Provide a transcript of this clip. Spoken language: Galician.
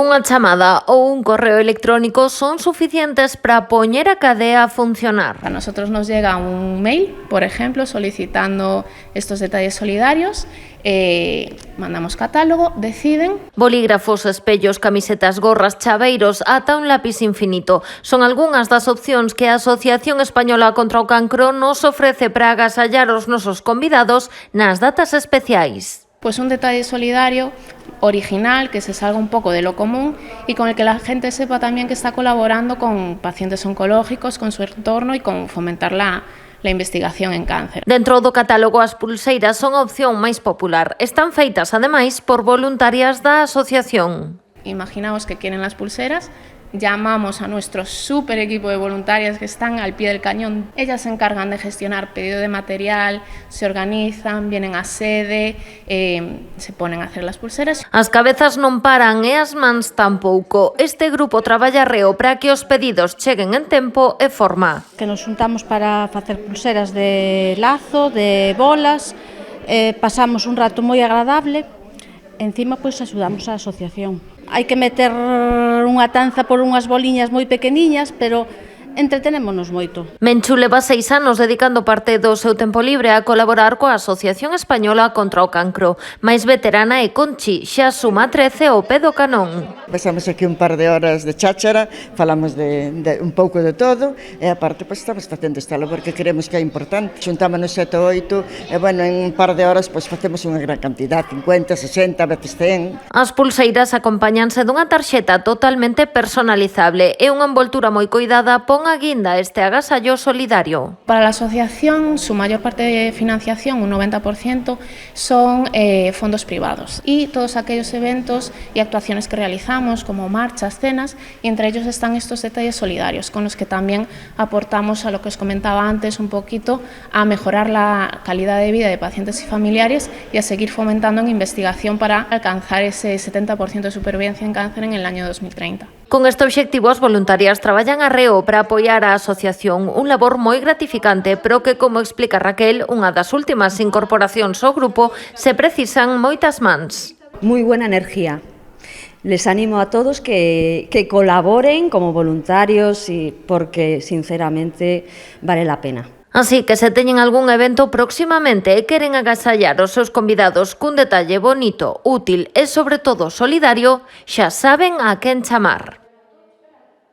Unha chamada ou un correo electrónico son suficientes para poñer a cadea a funcionar. A nosotros nos llega un mail, por ejemplo, solicitando estos detalles solidarios, mandamos catálogo, deciden. Bolígrafos, espellos, camisetas, gorras, chaveiros, ata un lápiz infinito. Son algunhas das opcións que a Asociación Española contra o Cancro nos ofrece para agasallar os nosos convidados nas datas especiais. Pues un detalle solidario, original, que se salga un poco de lo común y con el que la gente sepa también que está colaborando con pacientes oncológicos, con su entorno y con fomentar la investigación en cáncer. Dentro do catálogo, as pulseiras son a opción máis popular. Están feitas, ademais, por voluntarias da asociación. Imaginaos que quieren las pulseras, llamamos a nuestro super equipo de voluntarias que están al pie del cañón. Ellas se encargan de gestionar pedido de material, se organizan, vienen a sede, se ponen a hacer las pulseras. As cabezas non paran e as mans tampouco. Este grupo traballa reo para que os pedidos cheguen en tempo e forma. Que nos juntamos para facer pulseras de lazo, de bolas, pasamos un rato moi agradable, encima pois axudamos a asociación. Hai que meter unha tanza por unhas boliñas moi pequeniñas, pero entretenémonos moito. Menchu leva 6 anos dedicando parte do seu tempo libre a colaborar coa Asociación Española contra o Cancro. Mais veterana é Conchi, xa suma 13 ao pé do canón. Pasamos aquí un par de horas de cháchara, falamos de un pouco de todo e aparte pois estamos facendo esta labor que creemos que é importante. Xuntámonos 7 ou 8 e bueno, en un par de horas pois facemos unha gran cantidad, 50, 60, a veces 100. As pulseiras acompáñanse dunha tarxeta totalmente personalizable e unha envoltura moi coidada pon a guinda este agasallo solidario. Para la asociación, su mayor parte de financiación, un 90%, son fondos privados y todos aquellos eventos y actuaciones que realizamos, como marchas, cenas, y entre ellos están estos detalles solidarios, con los que también aportamos a lo que os comentaba antes un poquito, a mejorar la calidad de vida de pacientes y familiares y a seguir fomentando en investigación para alcanzar ese 70% de supervivencia en cáncer en el año 2030. Con este obxectivo, as voluntarias traballan arreo para apoiar a asociación, un labor moi gratificante, pero que, como explica Raquel, unha das últimas incorporacións ao grupo, se precisan moitas mans. Muy buena energía. Les animo a todos que colaboren como voluntarios porque, sinceramente, vale la pena. Así que se teñen algún evento próximamente e queren agasallar os seus convidados cun detalle bonito, útil e, sobre todo, solidario, xa saben a quen chamar.